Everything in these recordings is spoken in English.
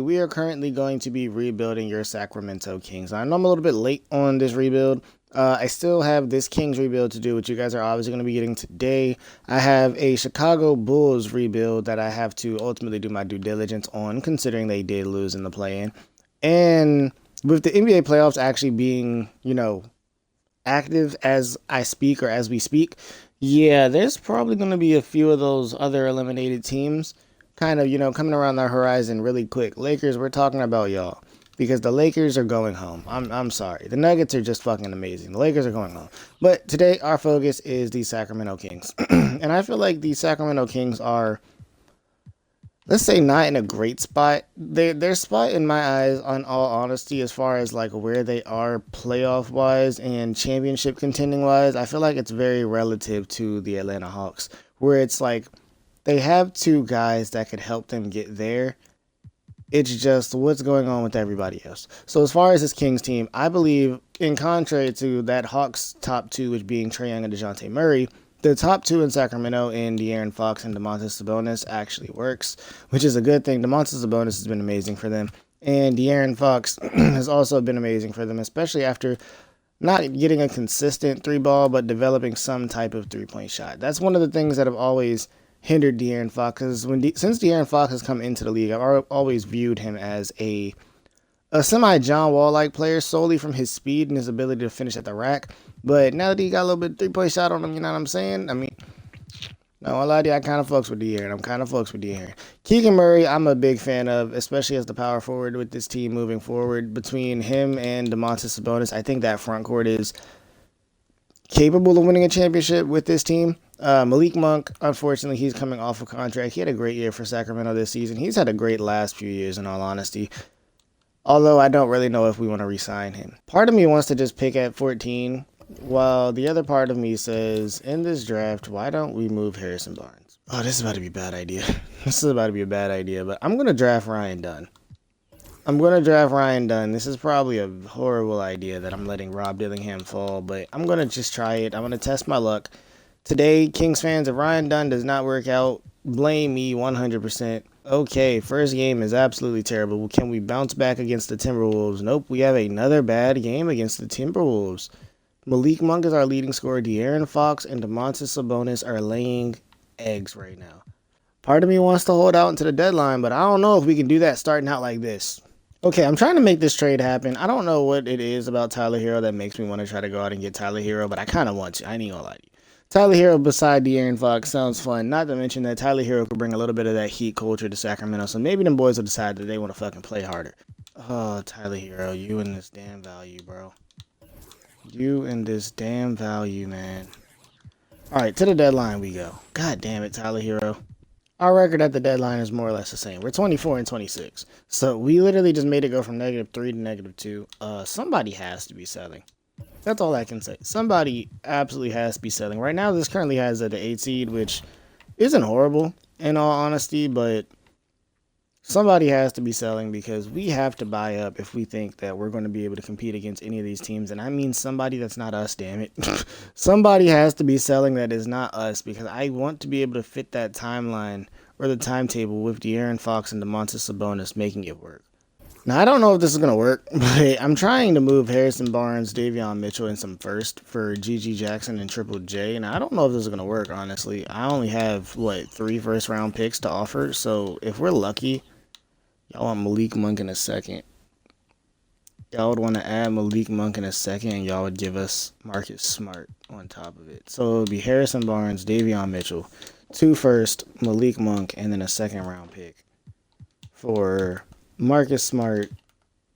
We are currently going to be rebuilding your Sacramento Kings. I know I'm a little bit late on this rebuild. I still have this Kings rebuild to do, which you guys are obviously going to be getting today. I have a Chicago Bulls rebuild that I have to ultimately do my due diligence on, considering they did lose in the play-in. And with the NBA playoffs actually being, active as I speak or as we speak, yeah, there's probably going to be a few of those other eliminated teams kind of, coming around the horizon really quick. Lakers, we're talking about y'all because the Lakers are going home. I'm sorry. The Nuggets are just fucking amazing. The Lakers are going home. But today our focus is the Sacramento Kings. And I feel like the Sacramento Kings are, let's say, not in a great spot. Their spot in my eyes, on all honesty, as far as like where they are playoff wise and championship contending wise, I feel like it's very relative to the Atlanta Hawks, where it's like they have two guys that could help them get there. It's just what's going on with everybody else. So as far as this Kings team, I believe, in contrary to that Hawks top two, which being Trae Young and DeJounte Murray, the top two in Sacramento in De'Aaron Fox and Domantas Sabonis actually works, which is a good thing. Domantas Sabonis has been amazing for them, and De'Aaron Fox has also been amazing for them, especially after not getting a consistent three ball, but developing some type of three-point shot. That's one of the things that have always hindered De'Aaron Fox, because since De'Aaron Fox has come into the league, I've always viewed him as a semi-John Wall-like player solely from his speed and his ability to finish at the rack. But now that he got a little bit of three-point shot on him, you know what I'm saying? I mean, no, a lot of you, I kind of fucks with De'Aaron. Keegan Murray, I'm a big fan of, especially as the power forward with this team moving forward. Between him and Domantas Sabonis, I think that front court is capable of winning a championship with this team. Malik Monk, unfortunately, he's coming off a contract. He had a great year for Sacramento this season. He's had a great last few years, in all honesty. Although I don't really know if we want to re-sign him. Part of me wants to just pick at 14, while the other part of me says, in this draft, why don't we move Harrison Barnes? Oh, this is about to be a bad idea. But I'm going to draft Ryan Dunn. This is probably a horrible idea that I'm letting Rob Dillingham fall, but I'm going to just try it. I'm going to test my luck. Today, Kings fans, if Ryan Dunn does not work out, blame me 100%. Okay, first game is absolutely terrible. Can we bounce back against the Timberwolves? Nope, we have another bad game against the Timberwolves. Malik Monk is our leading scorer. De'Aaron Fox and Domantas Sabonis are laying eggs right now. Part of me wants to hold out until the deadline, but I don't know if we can do that starting out like this. Okay, I'm trying to make this trade happen. I don't know what it is about Tyler Hero that makes me want to try to go out and get Tyler Hero, but I kind of want to. I ain't gonna lie to you. Tyler Hero beside De'Aaron Fox sounds fun. Not to mention that Tyler Hero could bring a little bit of that heat culture to Sacramento, so maybe them boys will decide that they want to fucking play harder. Oh, Tyler Hero, you and this damn value, bro. You and this damn value, man. Alright, to the deadline we go. God damn it, Tyler Hero. Our record at the deadline is more or less the same. We're 24 and 26. So we literally just made it go from -3 to -2. Somebody has to be selling. That's all I can say. Somebody absolutely has to be selling. Right now, this currently has the 8 seed, which isn't horrible, in all honesty, but somebody has to be selling because we have to buy up if we think that we're going to be able to compete against any of these teams. And I mean somebody that's not us, damn it. Somebody has to be selling that is not us, because I want to be able to fit that timeline or the timetable with De'Aaron Fox and Domantas Sabonis making it work. Now, I don't know if this is going to work, but I'm trying to move Harrison Barnes, Davion Mitchell, and some first for GG Jackson and Triple J. And I don't know if this is going to work, honestly. I only have, 3 first-round picks to offer. So if we're lucky, y'all want Malik Monk in a second. Y'all would want to add Malik Monk in a second, and y'all would give us Marcus Smart on top of it. So it would be Harrison Barnes, Davion Mitchell, 2 first, Malik Monk, and then a second-round pick for Marcus Smart,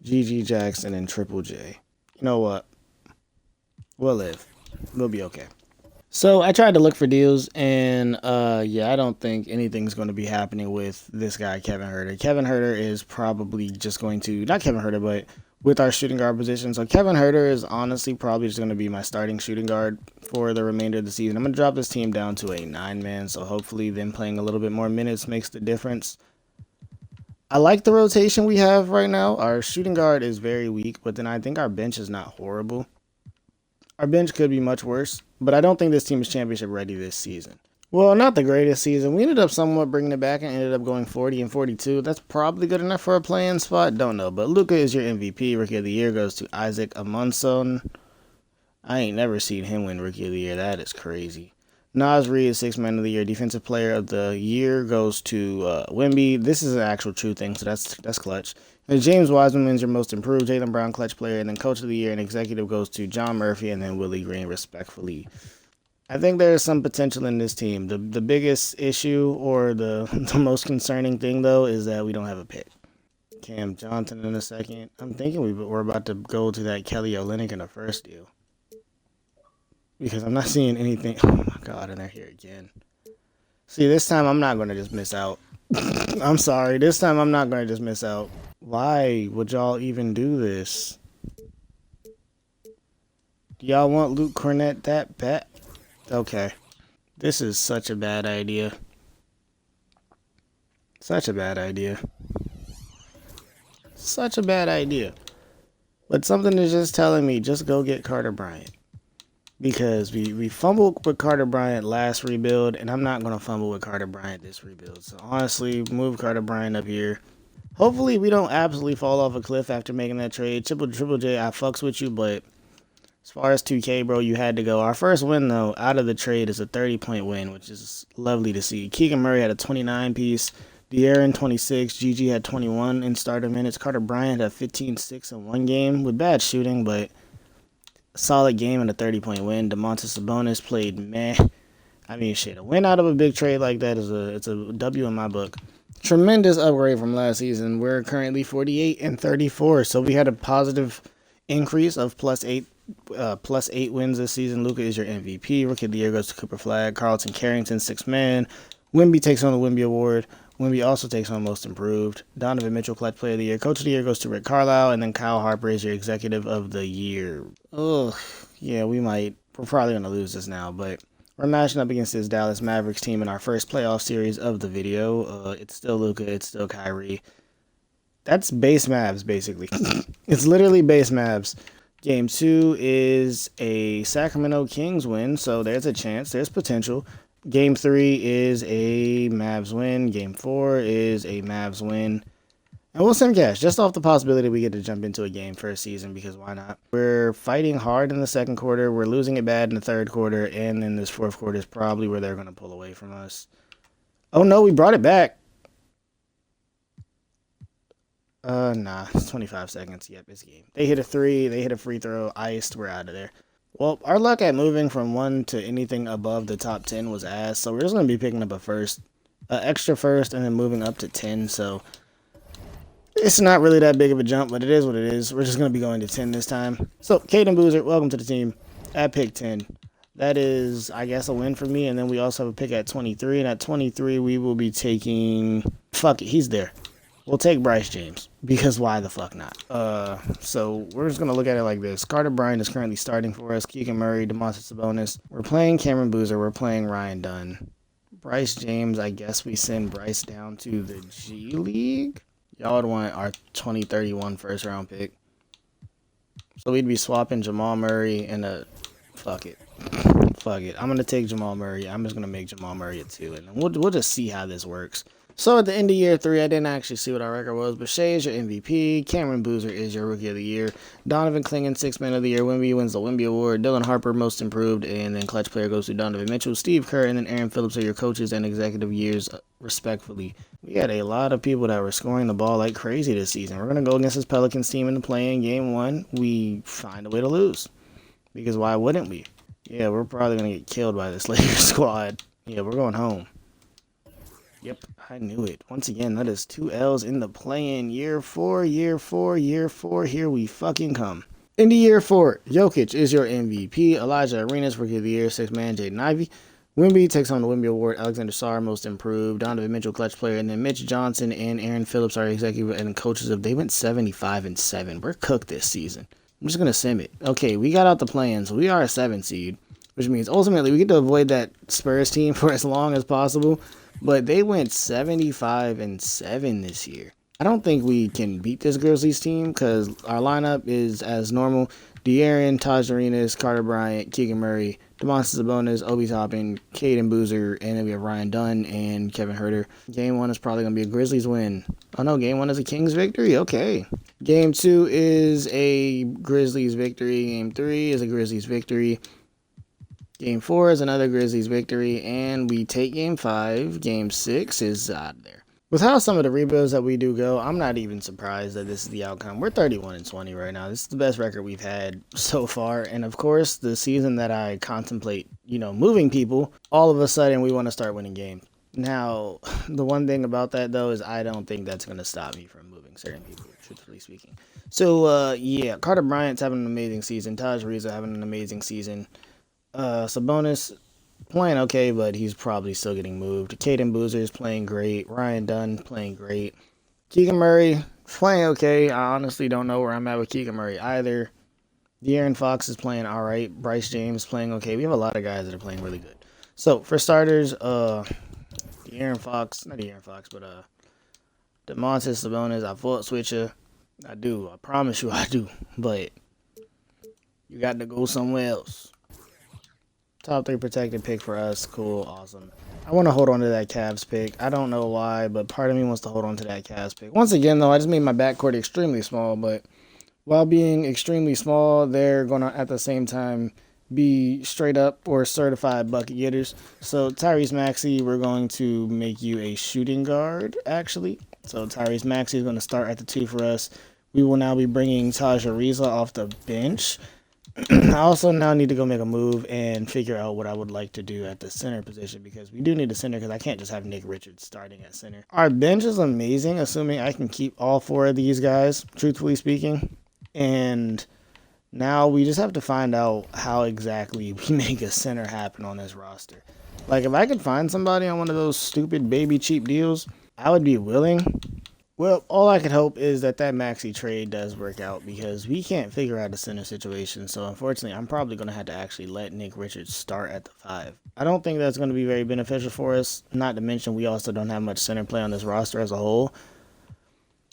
GG Jackson, and Triple J. You know what? We'll live. We'll be okay. So I tried to look for deals, and yeah, I don't think anything's going to be happening with this guy, Kevin Huerter. Kevin Huerter is probably just going to, not Kevin Huerter, but with our shooting guard position. So Kevin Huerter is honestly probably just going to be my starting shooting guard for the remainder of the season. I'm going to drop this team down to a 9-man, so hopefully them playing a little bit more minutes makes the difference. I like the rotation we have right now. Our shooting guard is very weak, but then I think our bench is not horrible. Our bench could be much worse, but I don't think this team is championship ready this season. Well, not the greatest season. We ended up somewhat bringing it back and ended up going 40 and 42. That's probably good enough for a play-in spot. Don't know. But Luka is your MVP. Rookie of the Year goes to 𝙈𝙧𝙚𝙚𝙚. I ain't never seen him win Rookie of the Year. That is crazy. Naz Reid is Sixth Man of the Year. Defensive Player of the Year goes to Wemby. This is an actual true thing, so that's clutch. And James Wiseman wins your Most Improved. Jaylen Brown Clutch Player. And then Coach of the Year and Executive goes to John Murphy and then Willie Green, respectfully. I think there is some potential in this team. The biggest issue or the most concerning thing, though, is that we don't have a pick. Cam Johnson in a second. I'm thinking we're about to go to that Kelly Olynyk in the first deal. Because I'm not seeing anything. Oh, my God, and they're here again. See, this time I'm not going to just miss out. I'm sorry. This time I'm not going to just miss out. Why would y'all even do this? Do y'all want Luke Cornett that bad? Okay. This is such a bad idea. Such a bad idea. Such a bad idea. But something is just telling me, just go get Carter Bryant. Because we fumbled with Carter Bryant last rebuild, and I'm not going to fumble with Carter Bryant this rebuild. So honestly, move Carter Bryant up here. Hopefully we don't absolutely fall off a cliff after making that trade. Triple J, I fucks with you, but as far as 2K, bro, you had to go. Our first win, though, out of the trade is a 30-point win, which is lovely to see. Keegan Murray had a 29-piece. De'Aaron, 26. GG had 21 in starter minutes. Carter Bryant had 15, 6 in one game with bad shooting, but a solid game and a 30-point win. Domantas Sabonis played meh. I mean, shit, a win out of a big trade like that it's a W in my book. Tremendous upgrade from last season. We're currently 48 and 34, so we had a positive increase of plus 8 wins this season. Luka is your MVP. Rookie of the Year goes to Cooper Flag. Carlton Carrington, Sixth Man. Wemby takes on the Wemby Award. Wemby also takes on Most Improved. Donovan Mitchell, Clutch Player of the Year. Coach of the Year goes to Rick Carlisle. And then Kyle Harper is your Executive of the Year. Ugh. Yeah, we're probably going to lose this now, but we're matching up against this Dallas Mavericks team in our first playoff series of the video. It's still Luka. It's still Kyrie. That's base Mavs, basically. It's literally base Mavs. Game 2 is a Sacramento Kings win, so there's a chance. There's potential. Game 3 is a Mavs win. Game 4 is a Mavs win. And we'll send cash just off the possibility we get to jump into a game first season, because why not? We're fighting hard in the second quarter. We're losing it bad in the third quarter. And then this fourth quarter is probably where they're going to pull away from us. Oh, no, we brought it back. Nah, it's 25 seconds. Yep, it's game. They hit a 3. They hit a free throw. Iced. We're out of there. Well, our luck at moving from 1 to anything above the top 10 was ass. So we're just going to be picking up an extra first, and then moving up to 10. So it's not really that big of a jump, but it is what it is. We're just going to be going to 10 this time. So, Caden Boozer, welcome to the team at pick 10. That is, I guess, a win for me. And then we also have a pick at 23. And at 23, we will be taking... Fuck it, he's there. We'll take Bryce James, because why the fuck not? So we're just going to look at it like this. Carter Bryant is currently starting for us. Keegan Murray, Domantas Sabonis. We're playing Cameron Boozer. We're playing Ryan Dunn. Bryce James, I guess we send Bryce down to the G League. Y'all would want our 2031 first round pick. So we'd be swapping Jamal Murray and a... Fuck it. Fuck it. I'm going to take Jamal Murray. I'm just going to make Jamal Murray a 2. And then we'll just see how this works. So at the end of year 3, I didn't actually see what our record was, but Shea is your MVP, Cameron Boozer is your Rookie of the Year, Donovan Clingan, Sixth Man of the Year, Wemby wins the Wemby Award, Dylan Harper, Most Improved, and then Clutch Player goes to Donovan Mitchell, Steve Kerr, and then Aaron Phillips are your coaches and executive years, respectfully. We had a lot of people that were scoring the ball like crazy this season. We're going to go against this Pelicans team in the play-in game 1. We find a way to lose, because why wouldn't we? Yeah, we're probably going to get killed by this Lakers squad. Yeah, we're going home. Yep, I knew it. Once again, that is 2 L's in the play-in. Year 4, year 4, year 4. Here we fucking come. Into year 4, Jokic is your MVP. Elijah Arenas, Rookie of the Year. Sixth Man, Jaden Ivey. Wemby takes on the Wemby Award. Alexander Sarr, Most Improved. Donovan Mitchell, Clutch Player. And then Mitch Johnson and Aaron Phillips are executive and coaches of... They went 75 and 7. We're cooked this season. I'm just going to sim it. Okay, we got out the play-in, so we are a 7 seed. Which means ultimately we get to avoid that Spurs team for as long as possible. But they went 75 and 7 this year. I don't think we can beat this Grizzlies team because our lineup is as normal. De'Aaron, 𝙨𝙪𝙧𝙚, Carter Bryant, Keegan Murray, 𝙨𝙬𝙧𝙚, 𝙦𝙀𝙀𝙀🙬, 𝙘𝙤𝙢𝙢𝙢𝙢, and we have Ryan Dunn and Kevin Huerter. Game 1 is probably going to be a Grizzlies win. Oh no, Game 1 is a Kings victory? Okay. Game 2 is a Grizzlies victory. Game 3 is a Grizzlies victory. Game 4 is another Grizzlies victory. And we take Game 5. Game 6 is out of there. With how some of the rebuilds that we do go, I'm not even surprised that this is the outcome. We're 31-20 right now. This is the best record we've had so far. And of course, the season that I contemplate, moving people, all of a sudden we want to start winning games. Now, the one thing about that, though, is I don't think that's going to stop me from moving certain people, truthfully speaking. So, yeah, Carter Bryant's having an amazing season. 𝙨𝙪𝙧𝙚 having an amazing season. Sabonis playing okay, but he's probably still getting moved. 𝙘𝙤𝙢𝙢𝙢 is playing great. Ryan Dunn playing great. Keegan Murray playing okay. I honestly don't know where I'm at with Keegan Murray either. De'Aaron Fox is playing all right. Bryce James playing okay. We have a lot of guys that are playing really good. So for starters, De'Aaron Fox, not De'Aaron Fox, but Domantas Sabonis, I fuck with you. I do. I promise you I do. But you got to go somewhere else. Top 3 protected pick for us. Cool. Awesome. I want to hold on to that Cavs pick. I don't know why, but part of me wants to hold on to that Cavs pick. Once again, though, I just made my backcourt extremely small, but while being extremely small, they're going to, at the same time, be straight up or certified bucket getters. So, Tyrese Maxey, we're going to make you a shooting guard, actually. So, Tyrese Maxey is going to start at the 2 for us. We will now be bringing 𝙨𝙪𝙧𝙚 off the bench. I also now need to go make a move and figure out what I would like to do at the center position because we do need a center because I can't just have Nick Richards starting at center. Our bench is amazing, assuming I can keep all 4 of these guys, truthfully speaking. And now we just have to find out how exactly we make a center happen on this roster. Like, if I could find somebody on one of those stupid baby cheap deals, I would be willing. Well, all I could hope is that Maxey trade does work out because we can't figure out a center situation. So, unfortunately, I'm probably going to have to actually let Nick Richards start at the 5. I don't think that's going to be very beneficial for us. Not to mention, we also don't have much center play on this roster as a whole.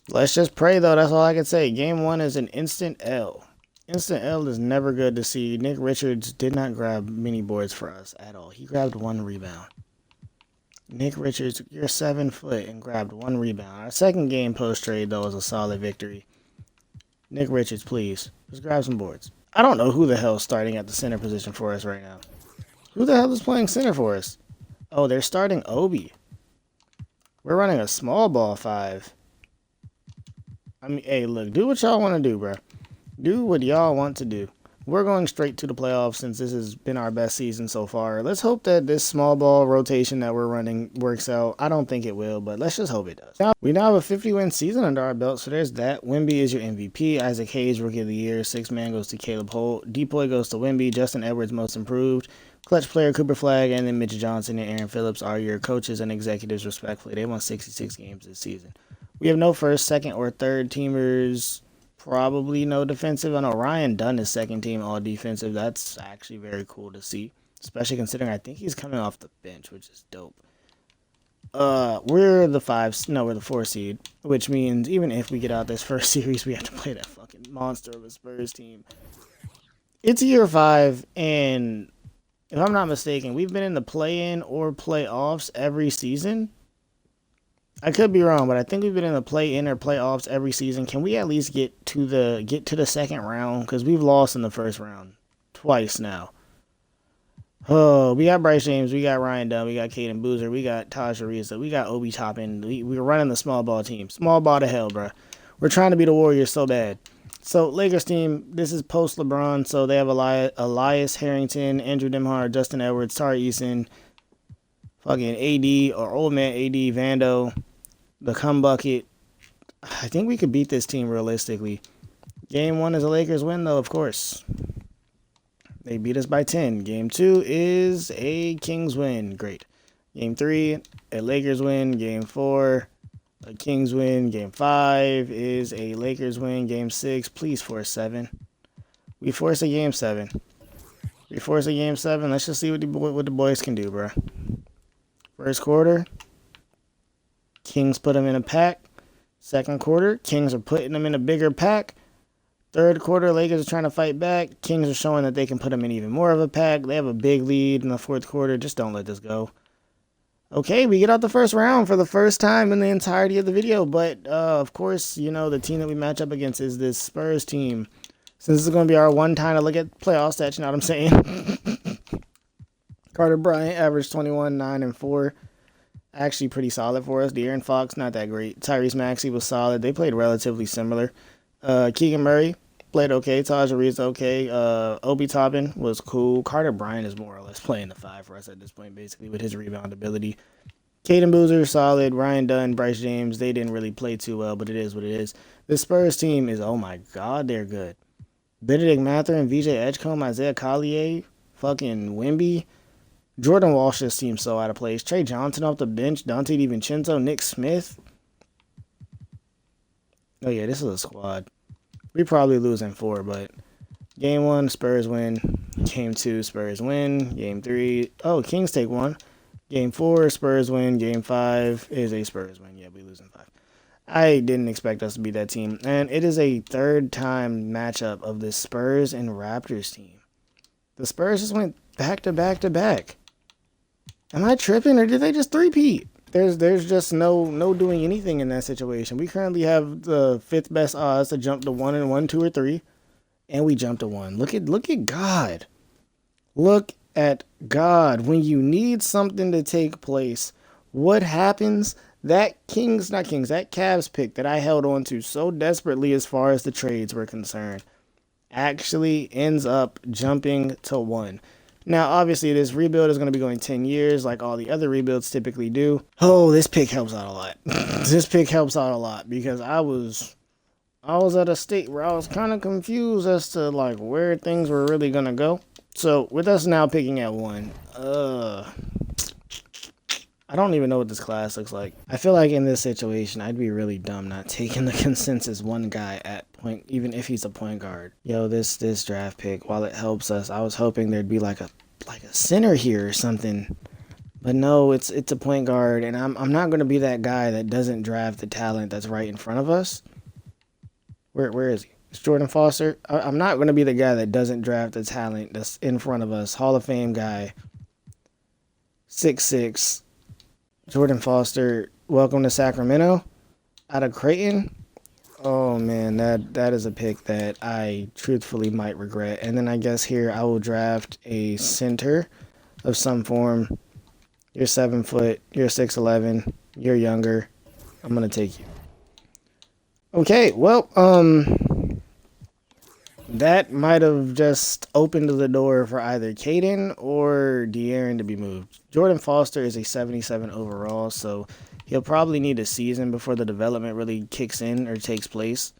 Let's just pray, though. That's all I can say. Game 1 is an instant L. Instant L is never good to see. Nick Richards did not grab many boards for us at all. He grabbed 1 rebound. Nick Richards, you're 7 foot and grabbed 1 rebound. Our second game post-trade, though, was a solid victory. Nick Richards, please, just grab some boards. I don't know who the hell is starting at the center position for us right now. Who the hell is playing center for us? Oh, they're starting Obi. We're running a small ball 5. I mean, hey, look, do what y'all want to do, bro. Do what y'all want to do. We're going straight to the playoffs since this has been our best season so far. Let's hope that this small ball rotation that we're running works out. I don't think it will, but let's just hope it does. We now have a 50-win season under our belt, so there's that. Wemby is your MVP. Isaac Hayes, Rookie of the Year. 6th man goes to Caleb Holt. Depoy goes to Wemby. Justin Edwards, Most Improved. Clutch player Cooper Flag, and then Mitch Johnson and Aaron Phillips are your coaches and executives, respectfully. They won 66 games this season. We have no first, second, or third teamers. Probably no defensive. I know Ryan Dunn is second team all defensive. That's actually very cool to see, especially considering I think he's coming off the bench, which is dope. We're the 4 seed, which means even if we get out this first series, we have to play that fucking monster of a Spurs team. It's year 5, and if I'm not mistaken, we've been in the play-in or playoffs every season. I could be wrong, but I think we've been in the play-in or playoffs every season. Can we at least get to the second round? Because we've lost in the first round twice now. Oh, we got Bryce James, we got Ryan Dunn, we got 𝙘𝙤𝙢𝙢𝙢𝙢, we got 𝙨𝙪𝙧𝙚, we got Obi Toppin. We're running the small ball team. Small ball to hell, bro. We're trying to be the Warriors so bad. So, Lakers team, this is post-LeBron, so they have Elias Harrington, Andrew Nembhard, Justin Edwards, Tari Eason, fucking AD, or old man AD, Vando, the come bucket. I think we could beat this team realistically. Game 1 is a Lakers win, though, of course. They beat us by 10. Game 2 is a Kings win. Great. Game 3, a Lakers win. Game 4, a Kings win. Game 5 is a Lakers win. Game 6, please force 7. We force a Game 7. We force a Game 7. Let's just see what the boys can do, bro. First quarter, Kings put them in a pack. Second quarter, Kings are putting them in a bigger pack. Third quarter, Lakers are trying to fight back. Kings are showing that they can put them in even more of a pack. They have a big lead in the fourth quarter. Just don't let this go. Okay, we get out the first round for the first time in the entirety of the video. But, of course, you know, the team that we match up against is this Spurs team. Since this is going to be our one time to look at playoff stats, you know what I'm saying? Carter Bryant averaged 21, 9, and 4. Actually pretty solid for us. De'Aaron Fox, not that great. Tyrese Maxey was solid. They played relatively similar. Keegan Murray played okay. 𝙨𝙪𝙧𝙚 okay. 𝙚𝙀𝙀 was cool. Carter Bryant is more or less playing the 5 for us at this point, basically, with his rebound ability. Caden Boozer, solid. Ryan Dunn, Bryce James, they didn't really play too well, but it is what it is. The Spurs team is, oh my God, they're good. Benedict Mathurin, VJ Edgecombe, Isaiah Collier, fucking Wemby. Jordan Walsh just seems so out of place. Trey Johnson off the bench. Dante DiVincenzo, Nick Smith. Oh, yeah, this is a squad. We probably lose in 4, but game 1, Spurs win. Game 2, Spurs win. Game 3, oh, Kings take 1. Game 4, Spurs win. Game 5 is a Spurs win. Yeah, we lose in 5. I didn't expect us to be that team. And it is a third time matchup of the Spurs and Raptors team. The Spurs just went back to back to back. Am I tripping, or did they just three-peat? There's just no doing anything in that situation. We currently have the 5th best odds to jump to 1 and 1, 2, or 3, and we jumped to 1. Look at God. Look at God. When you need something to take place, what happens? That Cavs pick that I held on to so desperately as far as the trades were concerned actually ends up jumping to 1. Now, obviously, this rebuild is going to be going 10 years like all the other rebuilds typically do. Oh, this pick helps out a lot. This pick helps out a lot because I was at a state where I was kind of confused as to, like, where things were really going to go. So, with us now picking at 1, I don't even know what this class looks like. I feel like in this situation, I'd be really dumb not taking the consensus one guy at point, even if he's a point guard. Yo, this draft pick, while it helps us, I was hoping there'd be like a center here or something. But no, it's a point guard, and I'm not gonna be that guy that doesn't draft the talent that's right in front of us. Where is he? It's Jordan Foster. I'm not gonna be the guy that doesn't draft the talent that's in front of us. Hall of Fame guy. 6'6". Jordan Foster, welcome to Sacramento, out of Creighton. Oh man, that is a pick that I truthfully might regret. And then I guess here I will draft a center of some form. You're 7 foot, you're 6'11", you're younger. I'm gonna take you. Okay, well, that might have just opened the door for either Caden or De'Aaron to be moved. Jordan Foster is a 77 overall, so he'll probably need a season before the development really kicks in or takes place.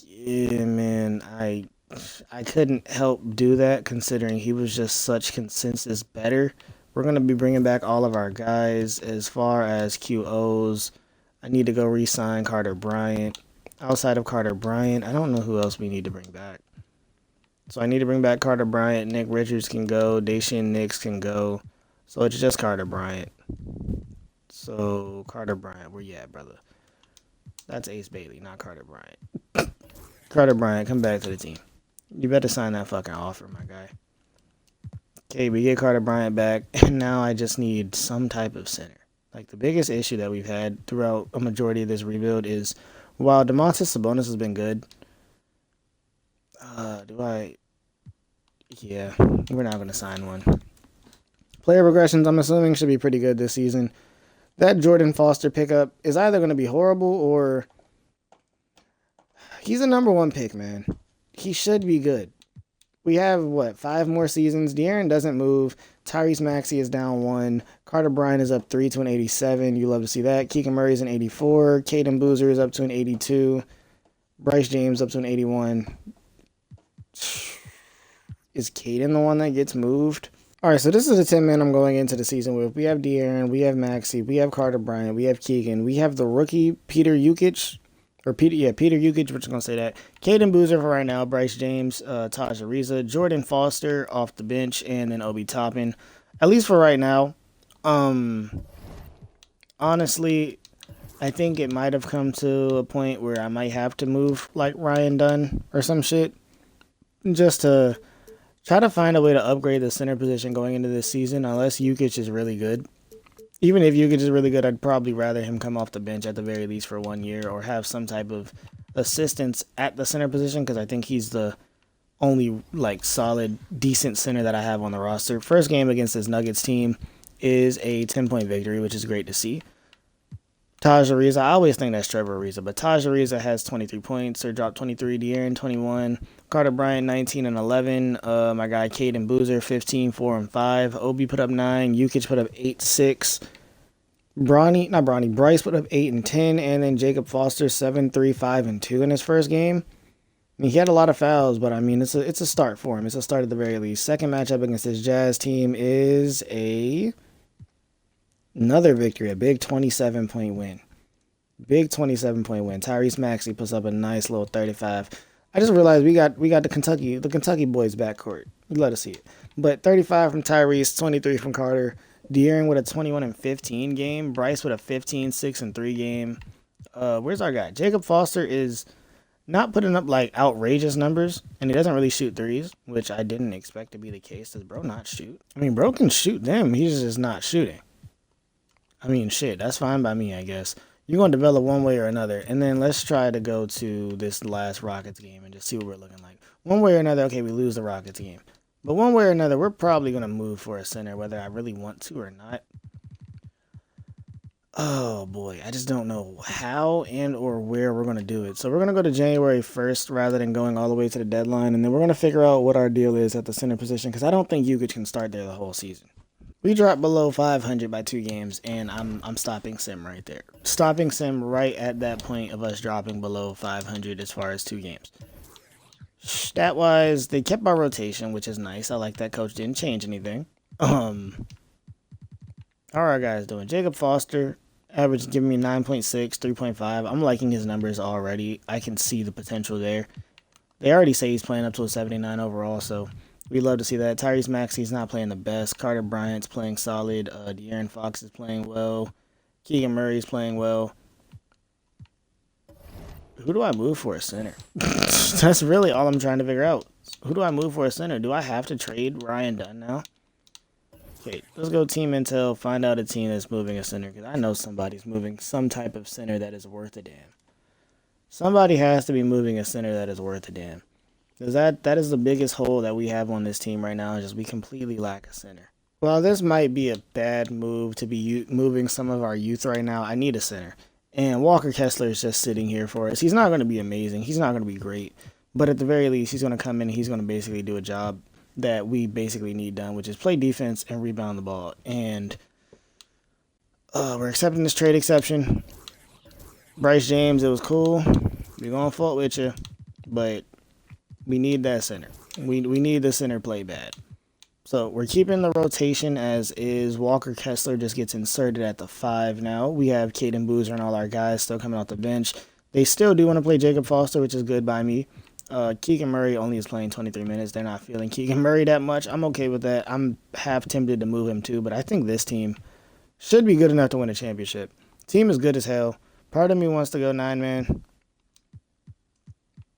Yeah, man, I couldn't help do that considering he was just such consensus better. We're going to be bringing back all of our guys. As far as QOs, I need to go re-sign Carter Bryant. Outside of Carter Bryant, I don't know who else we need to bring back. So I need to bring back Carter Bryant. Nick Richards can go. Dacian Nix can go. So it's just Carter Bryant. So Carter Bryant, where you at, brother? That's Ace Bailey, not Carter Bryant. Carter Bryant, come back to the team. You better sign that fucking offer, my guy. Okay, we get Carter Bryant back, and now I just need some type of center. Like, the biggest issue that we've had throughout a majority of this rebuild is, while Domantas Sabonis has been good, yeah, we're not going to sign one. Player progressions, I'm assuming, should be pretty good this season. That Jordan Foster pickup is either going to be horrible or he's a number 1 pick, man. He should be good. We have, 5 more seasons. De'Aaron doesn't move. Tyrese Maxey is down 1. Carter Bryant is up 3 to an 87. You love to see that. Keegan Murray is an 84. Caden Boozer is up to an 82. Bryce James up to an 81. Is Caden the one that gets moved? All right, so this is the 10-man I'm going into the season with. We have De'Aaron, we have Maxey, we have Carter Bryant, we have Keegan, we have the rookie Peter Jukic, Peter Jukic, we're just going to say that. Caden Boozer for right now, Bryce James, 𝙨𝙪𝙧𝙚, Jordan Foster off the bench, and then 𝙚𝙀𝙀. At least for right now. Honestly, I think it might have come to a point where I might have to move like Ryan Dunn or some shit just to try to find a way to upgrade the center position going into this season, unless Jokic is really good. Even if Jokic is really good, I'd probably rather him come off the bench at the very least for 1 year or have some type of assistance at the center position, because I think he's the only like solid, decent center that I have on the roster. First game against this Nuggets team is a 10-point victory, which is great to see. 𝙘𝙤𝙢𝙢𝙚, I always think that's Trevor Ariza, but 𝙘𝙤𝙢𝙢𝙢 has 23 points, or dropped 23, 𝙘𝙤𝙢𝙢 21, Carter Bryant 19 and 11, my guy 𝙘𝙤𝙢𝙢𝙢 15, 4 and 5, Obi put up 9, Jokic put up 8, 6, Bryce put up 8 and 10, and then Jacob Foster 7, 3, 5 and 2 in his first game. I mean, he had a lot of fouls, but I mean, it's a start for him. It's a start at the very least. Second matchup against this Jazz team is another victory, a big 27-point win. Big 27-point win. Tyrese Maxey puts up a nice little 35. I just realized we got the Kentucky boys backcourt. You let us see it. But 35 from Tyrese, 23 from Carter. De'Aaron with a 21 and 15 game. Bryce with a 15, 6 and 3 game. Where's our guy? Jacob Foster is not putting up like outrageous numbers, and he doesn't really shoot threes, which I didn't expect to be the case. Does bro not shoot? I mean, bro can shoot them. He's just not shooting. I mean, shit, that's fine by me, I guess. You're going to develop one way or another, and then let's try to go to this last Rockets game and just see what we're looking like. One way or another, okay, we lose the Rockets game. But one way or another, we're probably going to move for a center, whether I really want to or not. Oh, boy, I just don't know how and or where we're going to do it. So we're going to go to January 1st rather than going all the way to the deadline, and then we're going to figure out what our deal is at the center position, because I don't think Jokic can start there the whole season. We dropped below 500 by 2 games, and I'm stopping Sim right there. Stopping Sim right at that point of us dropping below 500 as far as 2 games. Stat-wise, they kept our rotation, which is nice. I like that coach didn't change anything. How are our guys doing? Jacob Foster, average giving me 9.6, 3.5. I'm liking his numbers already. I can see the potential there. They already say he's playing up to a 79 overall, so we love to see that. Tyrese Maxey's not playing the best. Carter Bryant's playing solid. De'Aaron Fox is playing well. Keegan Murray's playing well. Who do I move for a center? That's really all I'm trying to figure out. Who do I move for a center? Do I have to trade Ryan Dunn now? Okay, let's go team intel. Find out a team that's moving a center, because I know somebody's moving some type of center that is worth a damn. Somebody has to be moving a center that is worth a damn. Because that is the biggest hole that we have on this team right now, is just we completely lack a center. Well, this might be a bad move to be moving some of our youth right now. I need a center. And Walker Kessler is just sitting here for us. He's not going to be amazing. He's not going to be great. But at the very least, he's going to come in and he's going to basically do a job that we basically need done, which is play defense and rebound the ball. And we're accepting this trade exception. Bryce James, it was cool. We're going to fault with you. But we need that center. We need the center play bad. So we're keeping the rotation as is. Walker Kessler just gets inserted at the 5 now. We have Caden Boozer and all our guys still coming off the bench. They still do want to play Jacob Foster, which is good by me. Keegan Murray only is playing 23 minutes. They're not feeling Keegan Murray that much. I'm okay with that. I'm half tempted to move him too, but I think this team should be good enough to win a championship. Team is good as hell. Part of me wants to go 9-man.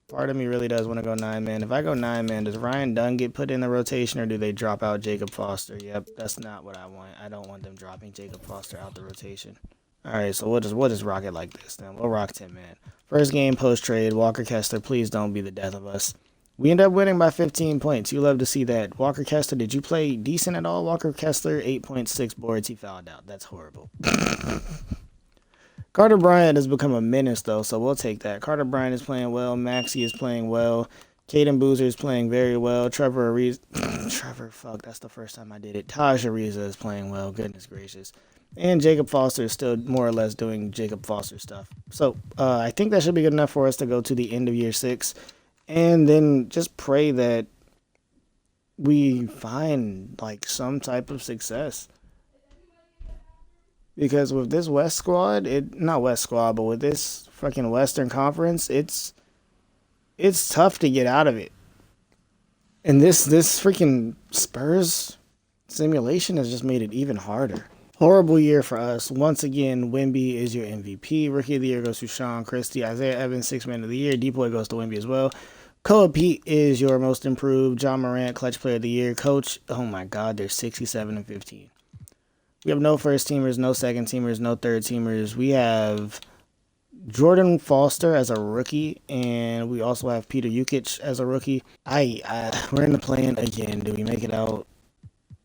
Part of me really does want to go 9-man. If I go 9-man, does Ryan Dunn get put in the rotation, or do they drop out Jacob Foster? Yep, that's not what I want. I don't want them dropping Jacob Foster out the rotation. All right, so we'll just rock it like this then. We'll rock 10-man. First game post-trade, Walker Kessler, please don't be the death of us. We end up winning by 15 points. You love to see that. Walker Kessler, did you play decent at all? Walker Kessler, 8.6 boards. He fouled out. That's horrible. Carter Bryant has become a menace, though, so we'll take that. Carter Bryant is playing well. Maxey is playing well. Caden Boozer is playing very well. Trevor Ariza, fuck, that's the first time I did it. 𝙘𝙤𝙢𝙢𝙢 is playing well. Goodness gracious. And Jacob Foster is still more or less doing Jacob Foster stuff. So I think that should be good enough for us to go to the end of year 6. And then just pray that we find, like, some type of success. Because with this West squad, not West squad, but with this fucking Western Conference, it's tough to get out of it. And this freaking Spurs simulation has just made it even harder. Horrible year for us. Once again, Wemby is your MVP. Rookie of the year goes to Sean Christie. Isaiah Evans, sixth man of the year. 𝙚𝙚 goes to Wemby as well. 𝙘𝙤𝙢𝙢𝙢𝙚 is your most improved. John Morant, clutch player of the year. Coach, oh my God, they're 67-15. We have no first teamers, no second teamers, no third teamers. We have Jordan Foster as a rookie, and we also have Peter Jukic as a rookie. We're in the play-in again. Do we make it out?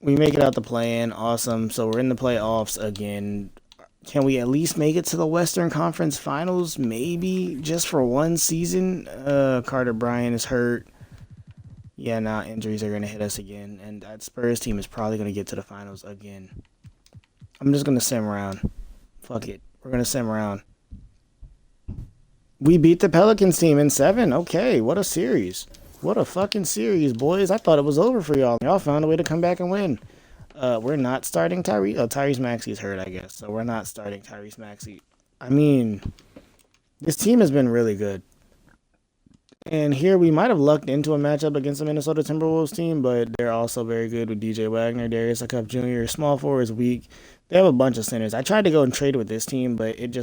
We make it out the play-in. Awesome. So we're in the playoffs again. Can we at least make it to the Western Conference Finals? Maybe just for one season. Carter Bryant is hurt. Yeah, nah, injuries are going to hit us again. And that Spurs team is probably going to get to the finals again. I'm just going to sim around. Fuck it. We're going to sim around. We beat the Pelicans team in 7. Okay, what a series. What a fucking series, boys. I thought it was over for y'all. Y'all found a way to come back and win. We're not starting Tyrese. Oh, Tyrese Maxey's hurt, I guess. So we're not starting Tyrese Maxey. I mean, this team has been really good. And here we might have lucked into a matchup against the Minnesota Timberwolves team, but they're also very good with DJ Wagner, Darius Lecoq Jr. Small forward is weak. They have a bunch of centers. I tried to go and trade with this team, but it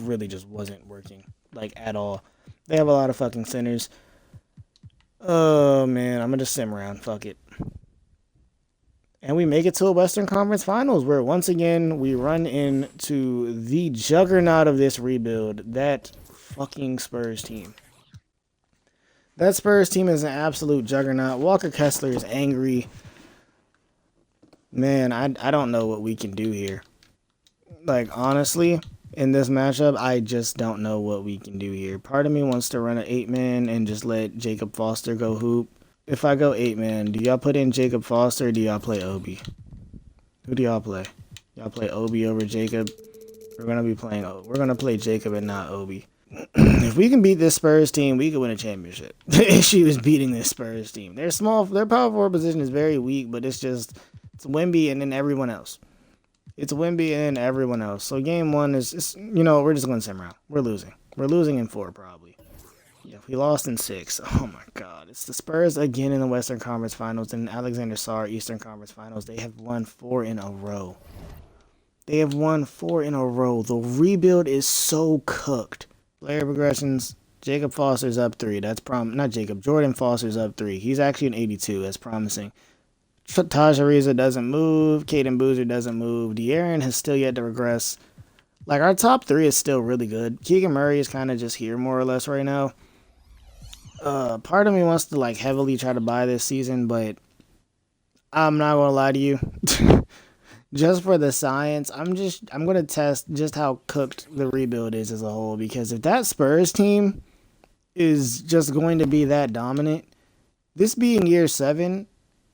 really just wasn't working, like, at all. They have a lot of fucking centers. Oh, man, I'm going to just sim around. Fuck it. And we make it to a Western Conference Finals where, once again, we run into the juggernaut of this rebuild, that fucking Spurs team. That Spurs team is an absolute juggernaut. Walker Kessler is angry. Man, I don't know what we can do here. Like, honestly, in this matchup, I just don't know what we can do here. Part of me wants to run an 8-man and just let Jacob Foster go hoop. If I go 8-man, do y'all put in Jacob Foster or do y'all play Obi? Who do y'all play? Y'all play Obi over Jacob? We're gonna play Jacob and not Obi. If we can beat this Spurs team, we could win a championship. The issue is beating this Spurs team. Their power forward position is very weak, but it's Wemby and then everyone else. It's Wemby and everyone else. So game 1 is we're just going to sim around. We're losing. We're losing in 4 probably. Yeah, we lost in 6. Oh my God. It's the Spurs again in the Western Conference Finals and Alexander Sarr Eastern Conference Finals. They have won 4 in a row. The rebuild is so cooked. Player progressions. Jacob Foster's up 3. Jordan Foster's up 3. He's actually an 82. That's promising. 𝙤𝙬 doesn't move. Caden Boozer doesn't move. De'Aaron has still yet to regress. Like, our top 3 is still really good. Keegan Murray is kind of just here more or less right now. Part of me wants to, like, heavily try to buy this season, but I'm not going to lie to you. Just for the science, I'm going to test just how cooked the rebuild is as a whole. Because if that Spurs team is just going to be that dominant, this being year 7,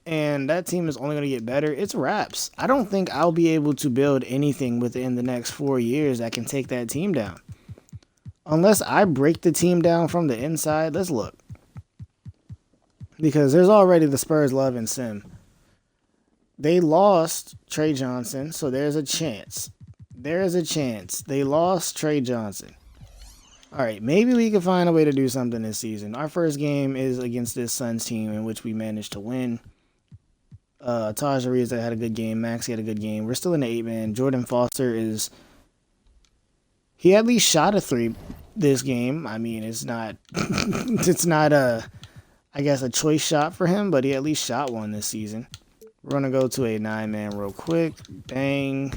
and that team is only going to get better, it's wraps. I don't think I'll be able to build anything within the next 4 years that can take that team down. Unless I break the team down from the inside. Let's look. Because there's already the Spurs love and sim. They lost Trey Johnson, so there's a chance. They lost Trey Johnson. Alright, maybe we can find a way to do something this season. Our first game is against this Suns team in which we managed to win. 𝙤𝙬 had a good game. Maxey had a good game. We're still in the 8-man. Jordan Foster he at least shot a 3 this game. I mean, it's not a choice shot for him, but he at least shot one this season. We're going to go to a 9-man real quick. Bang.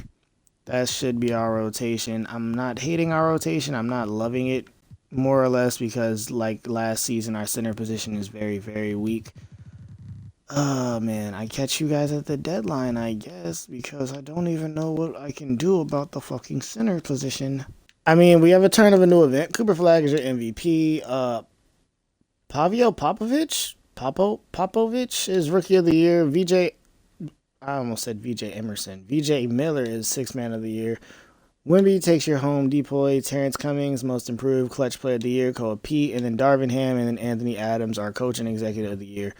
That should be our rotation. I'm not hating our rotation. I'm not loving it, more or less, because like last season, our center position is very, very weak. Oh, man. I catch you guys at the deadline, I guess, because I don't even know what I can do about the fucking center position. I mean, we have a turn of a new event. Cooper Flag is your MVP. Pavel Popovich is Rookie of the Year. I almost said VJ Emerson. VJ Miller is 6th Man of the Year. Wemby takes your home. 𝙚𝙚. Terrence Cummings, Most Improved, Clutch Player of the Year. 𝙚𝙚. And then Darvin Ham and then Anthony Adams are Coach and Executive of the Year.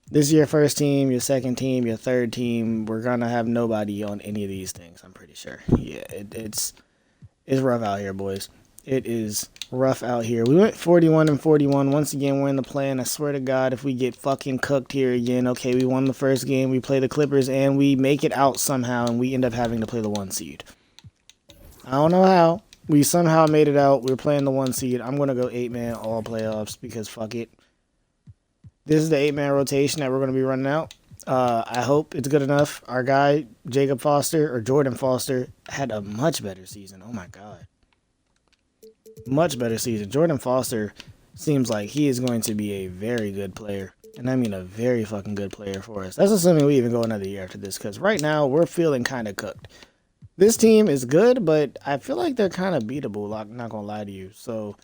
This is your first team, your second team, your third team. We're going to have nobody on any of these things, I'm pretty sure. Yeah, it's rough out here, boys. It is rough out here. We went 41-41. Once again, we're in the play, and I swear to God, if we get fucking cooked here again, okay, we won the first game, we play the Clippers, and we make it out somehow, and we end up having to play the 1 seed. I don't know how. We somehow made it out. We're playing the 1 seed. I'm going to go 8-man all playoffs because fuck it. This is the 8-man rotation that we're going to be running out. I hope it's good enough. Our guy, Jacob Foster, or Jordan Foster, had a much better season. Oh my God. Much better season. Jordan Foster seems like he is going to be a very good player. And I mean a very fucking good player for us. That's assuming we even go another year after this. Because right now, we're feeling kind of cooked. This team is good, but I feel like they're kind of beatable. I'm not going to lie to you. So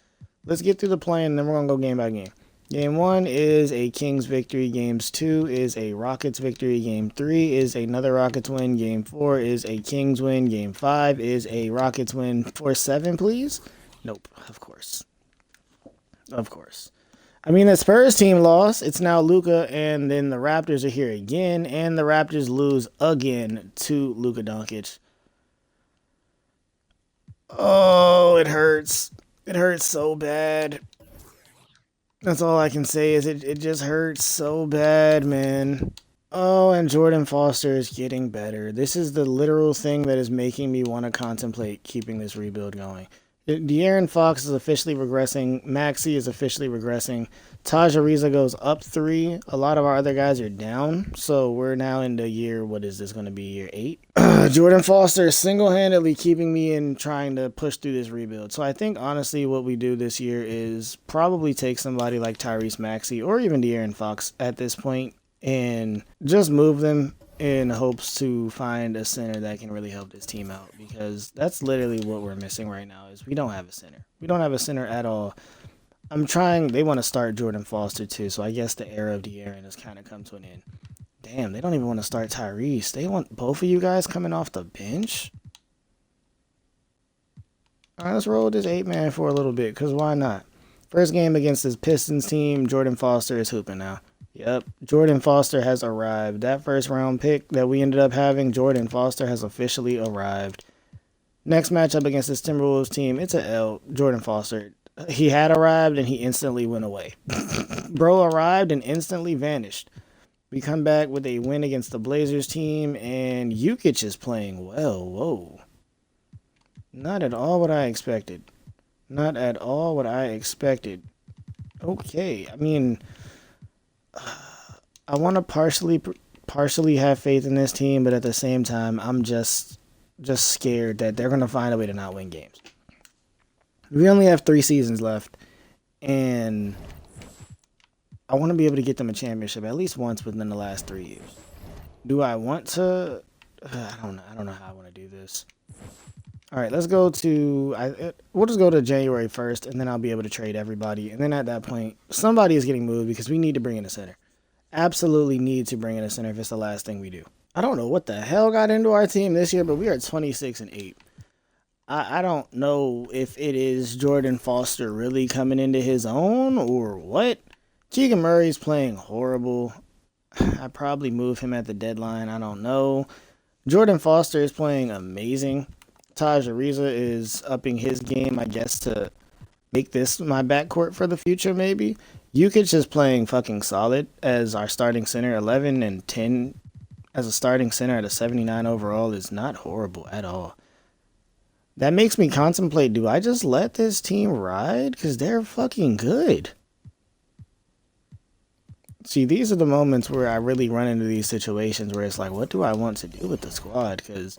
let's get through the play, and then we're going to go game by game. Game 1 is a Kings victory. Games 2 is a Rockets victory. Game 3 is another Rockets win. Game 4 is a Kings win. Game 5 is a Rockets win. 4-7, please? Nope, of course. Of course. I mean, the Spurs team lost. It's now Luka, and then the Raptors are here again, and the Raptors lose again to Luka Doncic. Oh, it hurts. It hurts so bad. That's all I can say is it just hurts so bad, man. Oh, and Jordan Foster is getting better. This is the literal thing that is making me want to contemplate keeping this rebuild going. De'Aaron Fox is officially regressing. Maxey is officially regressing. 𝙘𝙤𝙢𝙢𝙚 goes up 3. A lot of our other guys are down. So we're now into year, what is this going to be, year 8? Jordan Foster is single-handedly keeping me in trying to push through this rebuild. So I think, honestly, what we do this year is probably take somebody like Tyrese Maxey or even De'Aaron Fox at this point and just move them in hopes to find a center that can really help this team out, because that's literally what we're missing right now is we don't have a center. We don't have a center at all. They want to start Jordan Foster too, so I guess the era of De'Aaron has kind of come to an end. Damn, they don't even want to start Tyrese. They want both of you guys coming off the bench? All right, let's roll with this 8-man for a little bit, because why not? First game against this Pistons team, Jordan Foster is hooping now. Yep, Jordan Foster has arrived. That first round pick that we ended up having, Jordan Foster has officially arrived. Next matchup against this Timberwolves team, it's a L. Jordan Foster. He had arrived and he instantly went away. Bro arrived and instantly vanished. We come back with a win against the Blazers team, and Jokic is playing well. Whoa. Not at all what I expected. Not at all what I expected. Okay, I mean, I want to partially have faith in this team, but at the same time, I'm just scared that they're going to find a way to not win games. We only have 3 seasons left, and I want to be able to get them a championship at least once within the last 3 years. Do I want to? I don't know. I don't know how I want to do this. All right, let's go to, we'll just go to January 1st, and then I'll be able to trade everybody. And then at that point, somebody is getting moved because we need to bring in a center. Absolutely need to bring in a center if it's the last thing we do. I don't know what the hell got into our team this year, but we are 26-8. I don't know if it is Jordan Foster really coming into his own or what. Keegan Murray's playing horrible. I'd probably move him at the deadline. I don't know. Jordan Foster is playing amazing. 𝙘𝙤𝙢𝙢𝙚 is upping his game, I guess, to make this my backcourt for the future, maybe. Jokic is playing fucking solid as our starting center. 11 and 10 as a starting center at a 79 overall is not horrible at all. That makes me contemplate, do I just let this team ride? Because they're fucking good. See, these are the moments where I really run into these situations where it's like, what do I want to do with the squad? Because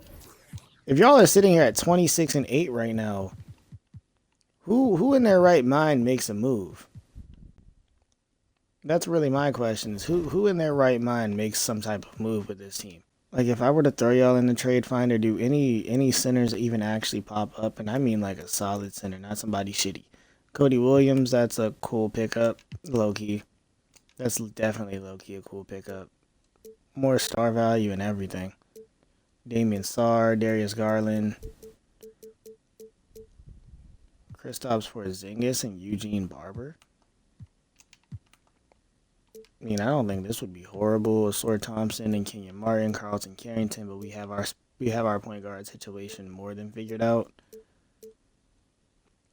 if y'all are sitting here at 26-8 right now, who in their right mind makes a move? That's really my question, is who in their right mind makes some type of move with this team? Like, if I were to throw y'all in the trade finder, do any centers even actually pop up? And I mean like a solid center, not somebody shitty. Cody Williams, that's a cool pickup, low-key. That's definitely low-key a cool pickup. More star value and everything. Damian Sarr, Darius Garland, Kristaps Porzingis, and Eugene Barber. I mean, I don't think this would be horrible. Sor Thompson and Kenyon Martin, Carlton Carrington, but we have our point guard situation more than figured out.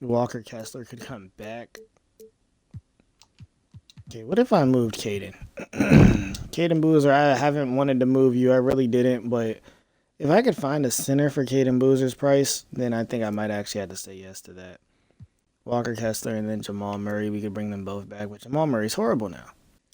Walker Kessler could come back. Okay, what if I moved Caden? Caden Boozer, I haven't wanted to move you. I really didn't, but if I could find a center for Caden Boozer's price, then I think I might actually have to say yes to that. Walker Kessler and then Jamal Murray, we could bring them both back, but Jamal Murray's horrible now.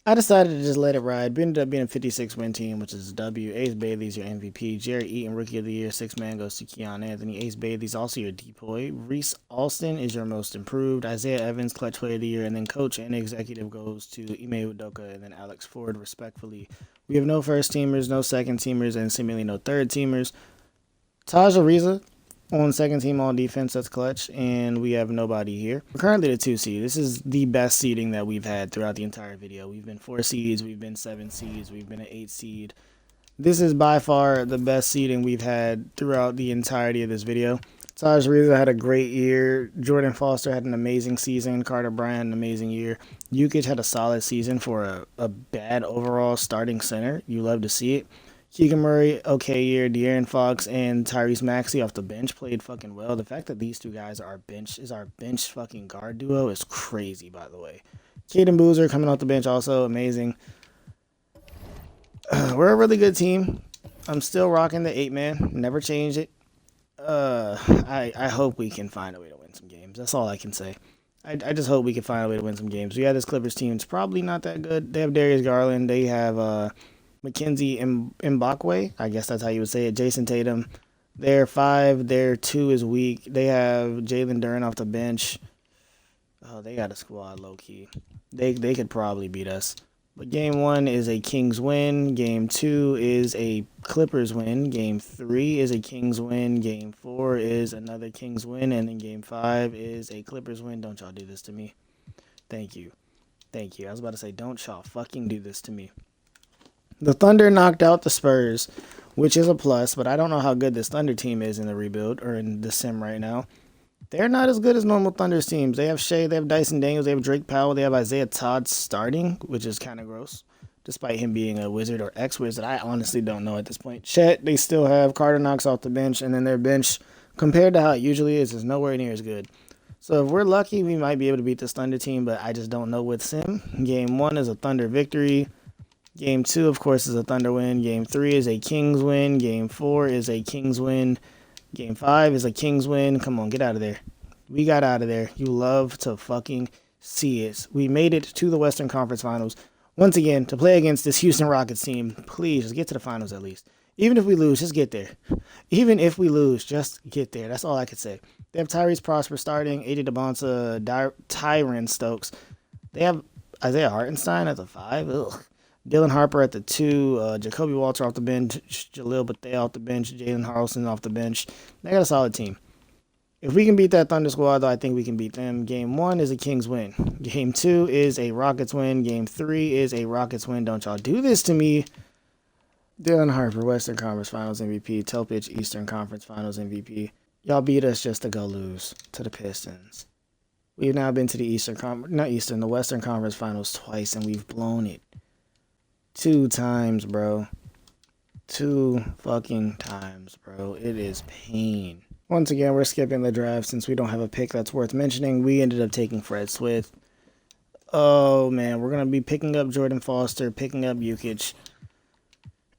I decided to just let it ride. We ended up being a 56-win team, which is a W. Ace Bailey's your MVP. Jerry Eaton, Rookie of the Year. 6-man goes to Keon Anthony. Ace Bailey's also your depoy. Reese Alston is your most improved. Isaiah Evans, Clutch Player of the Year. And then Coach and Executive goes to 𝙈𝙬 Udoka and then Alex Ford, respectfully. We have no first-teamers, no second-teamers, and seemingly no third-teamers. 𝙘𝙤𝙢𝙢𝙢 on second team all defense, that's clutch, and we have nobody here. We're currently the 2 seed. This is the best seeding that we've had throughout the entire video. We've been 4 seeds, we've been 7 seeds, we've been an 8 seed. This is by far the best seeding we've had throughout the entirety of this video. 𝙘𝙤𝙢𝙢𝙢 had a great year. Jordan Foster had an amazing season. Carter Bryant, an amazing year. Juk had a solid season for a bad overall starting center. You love to see it. Keegan Murray, okay year. De'Aaron Fox and Tyrese Maxey off the bench played fucking well. The fact that these 2 guys are our bench fucking guard duo is crazy, by the way. Caden Boozer coming off the bench also amazing. We're a really good team. I'm still rocking the 8-man. Never changed it. I hope we can find a way to win some games. That's all I can say. I just hope we can find a way to win some games. We have this Clippers team. It's probably not that good. They have Darius Garland. They have Mackenzie Mbakwe, I guess that's how you would say it. Jason Tatum. Their 5, their 2 is weak. They have Jalen Duren off the bench. Oh, they got a squad low-key. They could probably beat us. But game 1 is a Kings win. Game 2 is a Clippers win. Game 3 is a Kings win. Game 4 is another Kings win. And then game 5 is a Clippers win. Don't y'all do this to me. Thank you. Thank you. I was about to say, don't y'all fucking do this to me. The Thunder knocked out the Spurs, which is a plus, but I don't know how good this Thunder team is in the rebuild or in the sim right now. They're not as good as normal Thunder's teams. They have Shea, they have Dyson Daniels, they have Drake Powell, they have Isaiah Todd starting, which is kind of gross, despite him being a Wizard or ex-Wizard. I honestly don't know at this point. Chet, they still have Carter Knox off the bench, and then their bench, compared to how it usually is nowhere near as good. So if we're lucky, we might be able to beat this Thunder team, but I just don't know with sim. Game 1 is a Thunder victory. Game 2, of course, is a Thunder win. Game 3 is a Kings win. Game 4 is a Kings win. Game 5 is a Kings win. Come on, get out of there. We got out of there. You love to fucking see it. We made it to the Western Conference Finals. Once again, to play against this Houston Rockets team, please, just get to the finals at least. Even if we lose, just get there. Even if we lose, just get there. That's all I could say. They have Tyrese Prosper starting, AD DeBonsa, Tyron Stokes. They have Isaiah Hartenstein at the 5. Ugh. Dylan Harper at the 2, Jacoby Walter off the bench, Jalil Bethea off the bench, Jalen Harrelson off the bench. They got a solid team. If we can beat that Thunder squad, though, I think we can beat them. Game 1 is a Kings win. Game 2 is a Rockets win. Game 3 is a Rockets win. Don't y'all do this to me. Dylan Harper, Western Conference Finals MVP. Telpich, Eastern Conference Finals MVP. Y'all beat us just to go lose to the Pistons. We've now been to the the Western Conference Finals twice, and we've blown it. 2 times, bro. 2 fucking times, bro. It is pain. Once again, we're skipping the draft since we don't have a pick that's worth mentioning. We ended up taking Fred Smith. Oh, man. We're going to be picking up Jordan Foster, picking up Juk.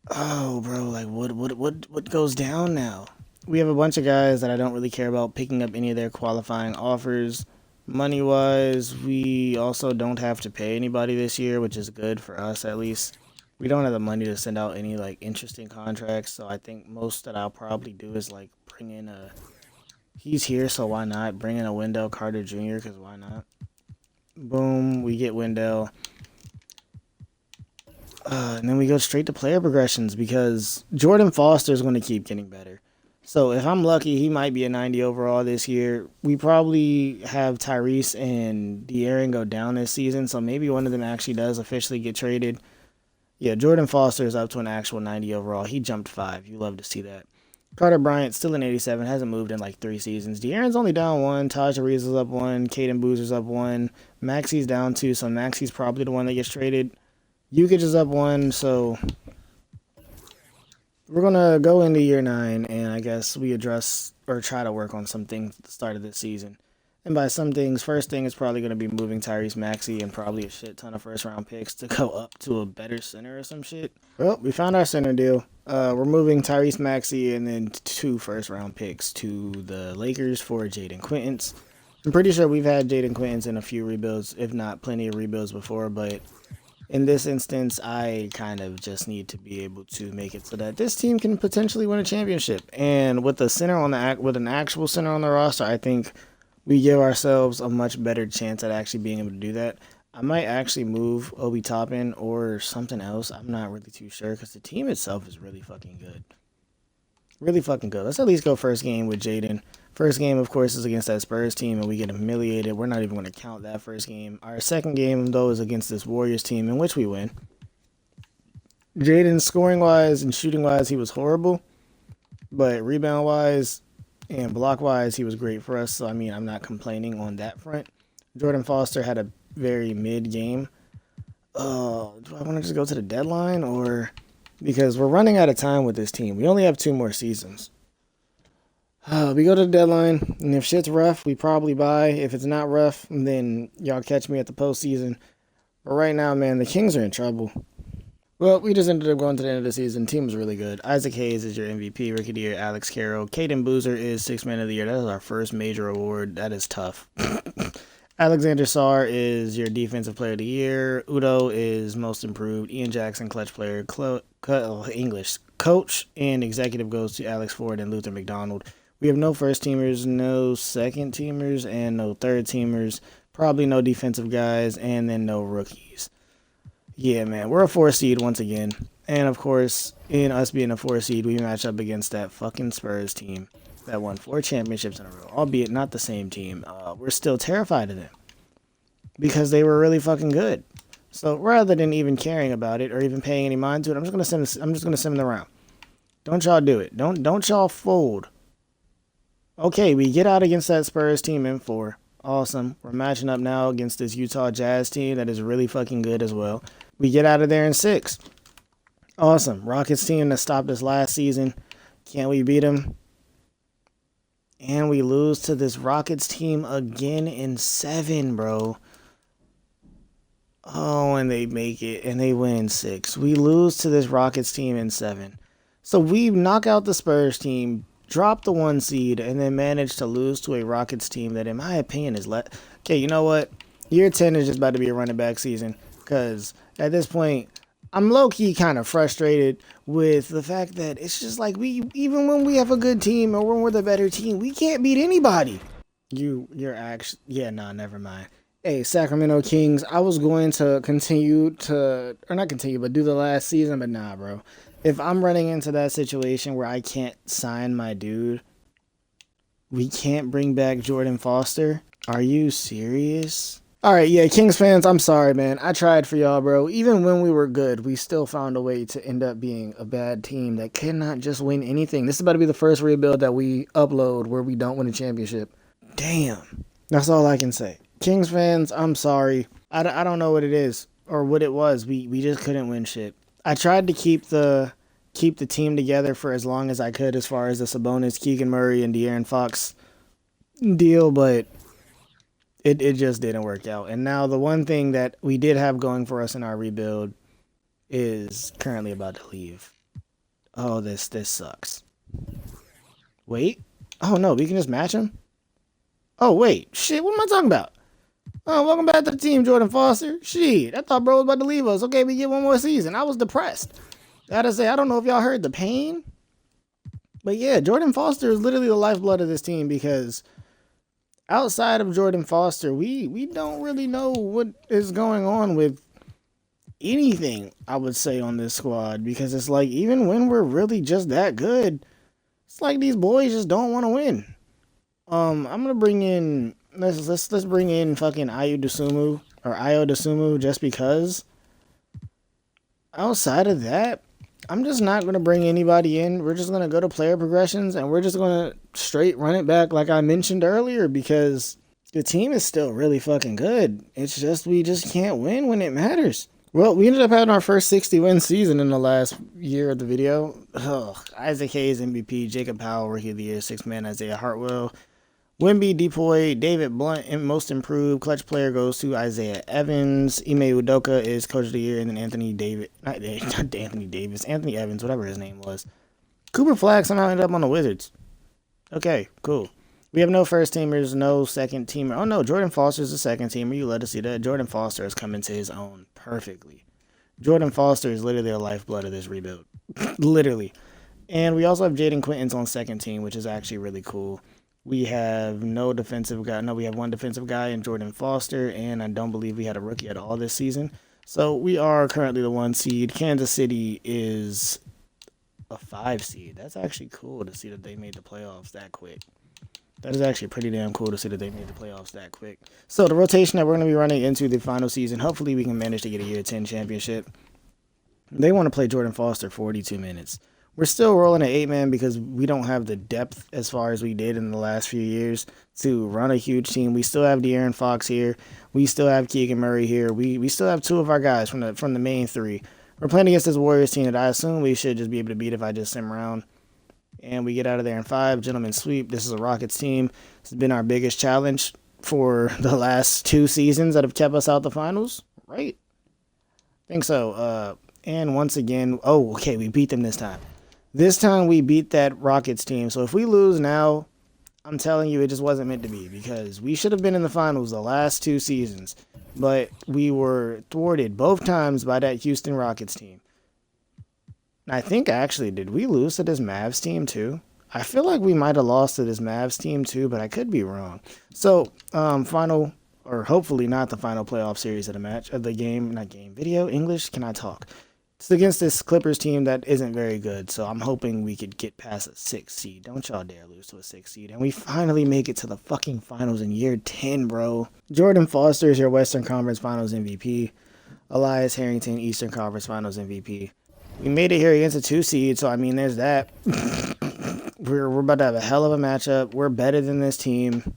Oh, bro. Like, what goes down now? We have a bunch of guys that I don't really care about picking up any of their qualifying offers. Money-wise, we also don't have to pay anybody this year, which is good for us at least. We don't have the money to send out any, like, interesting contracts, so I think most that I'll probably do is, like, bring in a... He's here, so why not? Bring in a Wendell Carter Jr., because why not? Boom, we get Wendell. And then we go straight to player progressions, because Jordan Foster is going to keep getting better. So if I'm lucky, he might be a 90 overall this year. We probably have Tyrese and De'Aaron go down this season, so maybe one of them actually does officially get traded. Yeah, Jordan Foster is up to an actual 90 overall. He jumped 5. You love to see that. Carter Bryant, still an 87. Hasn't moved in like 3 seasons. De'Aaron's only down 1. 𝙘𝙤𝙢𝙢𝙢 is up 1. Caden Boozer's up 1. Maxey's down 2, so Maxey's probably the one that gets traded. Juk is up 1, so we're going to go into year 9, and I guess we address or try to work on some things at the start of this season. And by some things, first thing is probably going to be moving Tyrese Maxey and probably a shit ton of first-round picks to go up to a better center or some shit. Well, we found our center deal. We're moving Tyrese Maxey and then 2 first-round picks to the Lakers for Jd'Den Quintans. I'm pretty sure we've had Jd'Den Quintans in a few rebuilds, if not plenty of rebuilds before, but in this instance, I kind of just need to be able to make it so that this team can potentially win a championship. And with a center on with an actual center on the roster, I think we give ourselves a much better chance at actually being able to do that. I might actually move Obi Toppin or something else. I'm not really too sure because the team itself is really fucking good. Really fucking good. Let's at least go first game with Jd'Den. First game, of course, is against that Spurs team, and we get humiliated. We're not even going to count that first game. Our second game, though, is against this Warriors team, in which we win. Jd'Den, scoring-wise and shooting-wise, he was horrible. But rebound-wise and block-wise, he was great for us. So, I mean, I'm not complaining on that front. Jordan Foster had a very mid-game. Do I want to just go to the deadline? Or because we're running out of time with this team. We only have 2 more seasons. We go to the deadline, and if shit's rough, we probably buy. If it's not rough, then y'all catch me at the postseason. But right now, man, the Kings are in trouble. Well, we just ended up going to the end of the season. Team was really good. Isaac Hayes is your MVP, Rookie of the Year, Alex Carroll. Caden Boozer is 6th Man of the Year. That is our first major award. That is tough. Alexander Sarr is your Defensive Player of the Year. Udo is Most Improved. Ian Jackson, Clutch Player. English. Coach and Executive goes to Alex Ford and Luther McDonald. We have no first-teamers, no second-teamers, and no third-teamers. Probably no defensive guys, and then no rookies. Yeah, man, we're a 4 seed once again. And, of course, in us being a 4 seed, we match up against that fucking Spurs team that won 4 championships in a row, albeit not the same team. We're still terrified of them because they were really fucking good. So rather than even caring about it or even paying any mind to it, I'm just gonna send them around. Don't y'all do it. Don't y'all fold. Okay, we get out against that Spurs team in 4. Awesome. We're matching up now against this Utah Jazz team that is really fucking good as well. We get out of there in 6. Awesome. Rockets team that stopped us last season. Can't we beat them? And we lose to this Rockets team again in 7, bro. Oh, and they make it, and they win in 6. We lose to this Rockets team in 7. So we knock out the Spurs team, drop the 1 seed, and then manage to lose to a Rockets team that, in my opinion, is okay, you know what? Year 10 is just about to be a running back season, because at this point, I'm low-key kind of frustrated with the fact that it's just like even when we have a good team or when we're the better team, we can't beat anybody. You're actually, yeah, nah, never mind. Hey, Sacramento Kings, I was going to continue to, or not continue, but do the last season, but nah, bro. If I'm running into that situation where I can't sign my dude, we can't bring back Jordan Foster. Are you serious? Alright, yeah, Kings fans, I'm sorry, man. I tried for y'all, bro. Even when we were good, we still found a way to end up being a bad team that cannot just win anything. This is about to be the first rebuild that we upload where we don't win a championship. Damn. That's all I can say. Kings fans, I'm sorry. I don't know what it is or what it was. We just couldn't win shit. I tried to keep the team together for as long as I could as far as the Sabonis, Keegan Murray, and De'Aaron Fox deal, but it just didn't work out. And now the one thing that we did have going for us in our rebuild is currently about to leave. Oh, this sucks. Wait. Oh, no, we can just match him? Oh, wait. Shit, what am I talking about? Oh, welcome back to the team, Jordan Foster. Shit, I thought bro was about to leave us. Okay, we get 1 more season. I was depressed. Gotta say, I don't know if y'all heard the pain. But yeah, Jordan Foster is literally the lifeblood of this team because outside of Jordan Foster, we don't really know what is going on with anything, I would say, on this squad. Because it's like, even when we're really just that good, it's like these boys just don't want to win. I'm gonna bring in let's bring in fucking Ayo Dosunmu just because. Outside of that, I'm just not gonna bring anybody in. We're just gonna go to player progressions and we're just gonna straight run it back like I mentioned earlier because the team is still really fucking good. It's just we just can't win when it matters. Well, we ended up having our first 60-win season in the last year of the video. Isaac Hayes MVP, Jacob Powell Rookie of the Year, 6th Man Isaiah Hartwell. Wemby, Depoy, David Blunt, and most improved. Clutch player goes to Isaiah Evans. Ime Udoka is coach of the year, and then Anthony Evans, whatever his name was. Cooper Flag somehow ended up on the Wizards. Okay, cool. We have no first teamers, no second teamer. Oh no, Jordan Foster's the second teamer. You let us see that. Jordan Foster has come into his own perfectly. Jordan Foster is literally the lifeblood of this rebuild. Literally. And we also have Jaden Quintons on second team, which is actually really cool. We have no defensive guy. No, we have one defensive guy in Jordan Foster, and I don't believe we had a rookie at all this season. So we are currently the 1 seed. Kansas City is a 5 seed. That's actually cool to see that they made the playoffs that quick. That is actually pretty damn cool to see that they made the playoffs that quick. So the rotation that we're going to be running into the final season, hopefully we can manage to get a year 10 championship. They want to play Jordan Foster 42 minutes. We're still rolling an 8-man because we don't have the depth as far as we did in the last few years to run a huge team. We still have De'Aaron Fox here. We still have Keegan Murray here. We still have 2 of our guys from the main 3. We're playing against this Warriors team that I assume we should just be able to beat if I just sim around. And we get out of there in 5. Gentlemen sweep. This is a Rockets team. This has been our biggest challenge for the last 2 seasons that have kept us out the finals. Right? I think so. And once again, okay, we beat them this time. This time we beat that Rockets team. So if we lose now, I'm telling you, it just wasn't meant to be because we should have been in the finals the last 2 seasons. But we were thwarted both times by that Houston Rockets team. And I think actually, did we lose to this Mavs team too? I feel like we might have lost to this Mavs team too, but I could be wrong. So, final, or hopefully not the final playoff series of the match, of the game, not game, video, English, can I talk? It's against this Clippers team that isn't very good, so I'm hoping we could get past a 6 seed. Don't y'all dare lose to a 6 seed. And we finally make it to the fucking finals in year 10, bro. Jordan Foster is your Western Conference Finals MVP. Elias Harrington, Eastern Conference Finals MVP. We made it here against a 2 seed, so I mean, there's that. We're about to have a hell of a matchup. We're better than this team.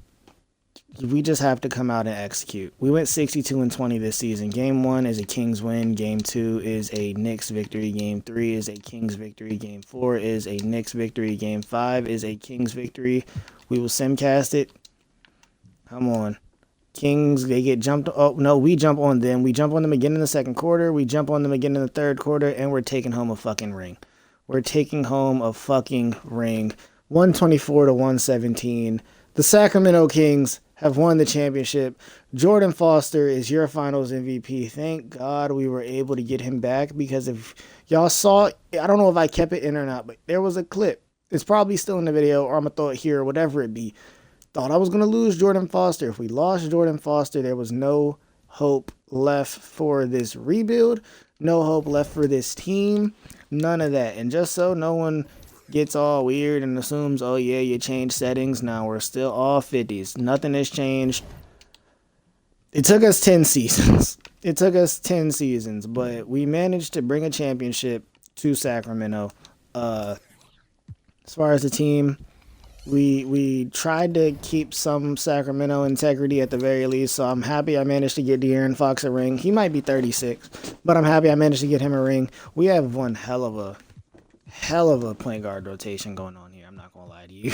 We just have to come out and execute. We went 62-20 this season. Game 1 is a Kings win. Game 2 is a Knicks victory. Game 3 is a Kings victory. Game 4 is a Knicks victory. Game 5 is a Kings victory. We will simcast it. Come on. Kings, they get jumped. Oh, no, we jump on them. We jump on them again in the second quarter. We jump on them again in the third quarter, and we're taking home a fucking ring. We're taking home a fucking ring. 124-117. The Sacramento Kings have won the championship. Jordan Foster is your finals MVP. Thank God we were able to get him back because if y'all saw, I don't know if I kept it in or not, but there was a clip. It's probably still in the video or I'm going to throw it here or whatever it be. Thought I was going to lose Jordan Foster. If we lost Jordan Foster, there was no hope left for this rebuild. No hope left for this team. None of that. And just so no one gets all weird and assumes, oh yeah, you changed settings. Now we're still all 50s. Nothing has changed. It took us 10 seasons. It took us 10 seasons, but we managed to bring a championship to Sacramento. As far as the team, we tried to keep some Sacramento integrity at the very least, so I'm happy I managed to get De'Aaron Fox a ring. He might be 36, but I'm happy I managed to get him a ring. We have one hell of a point guard rotation going on here. I'm not gonna lie to you.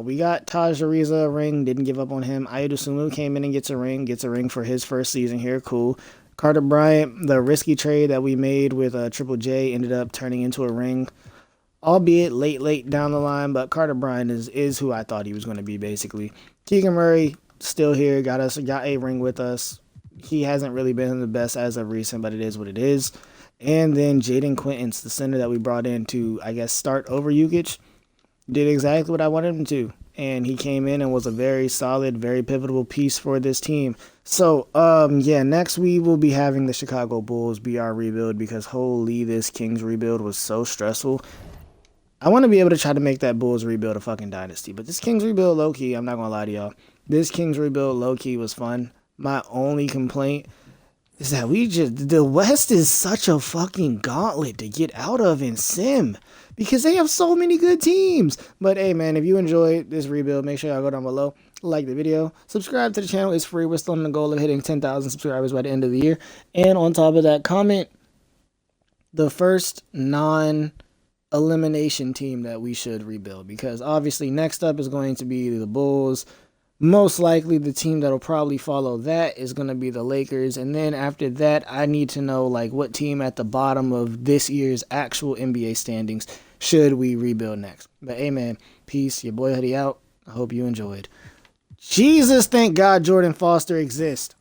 We got 𝙘𝙤𝙢𝙢𝙚 a ring. Didn't give up on him. 𝙈𝙠𝙚 𝙚 came in and gets a ring for his first season here. Cool. Carter Bryant, the risky trade that we made with Triple J ended up turning into a ring, albeit late down the line. But Carter Bryant is who I thought he was going to be basically. Keegan Murray still here. Got a ring with us. He hasn't really been the best as of recent, but it is what it is. And then Jaden Quintons, the center that we brought in to, I guess, start over Jokic, did exactly what I wanted him to. And he came in and was a very solid, very pivotal piece for this team. So, next we will be having the Chicago Bulls be our rebuild because holy, this Kings rebuild was so stressful. I want to be able to try to make that Bulls rebuild a fucking dynasty. But this Kings rebuild, low-key, I'm not going to lie to y'all. This Kings rebuild, low-key, was fun. My only complaint is that the West is such a fucking gauntlet to get out of in Sim because they have so many good teams. But hey, man, if you enjoyed this rebuild, make sure y'all go down below, like the video, subscribe to the channel. It's free. We're still on the goal of hitting 10,000 subscribers by the end of the year. And on top of that, comment the first elimination team that we should rebuild, because obviously next up is going to be the Bulls. Most likely the team that'll probably follow that is going to be the Lakers. And then after that, I need to know like what team at the bottom of this year's actual NBA standings should we rebuild next. But hey man, peace. Your boy Hoodie out. I hope you enjoyed. Jesus, thank God Jordan Foster exists.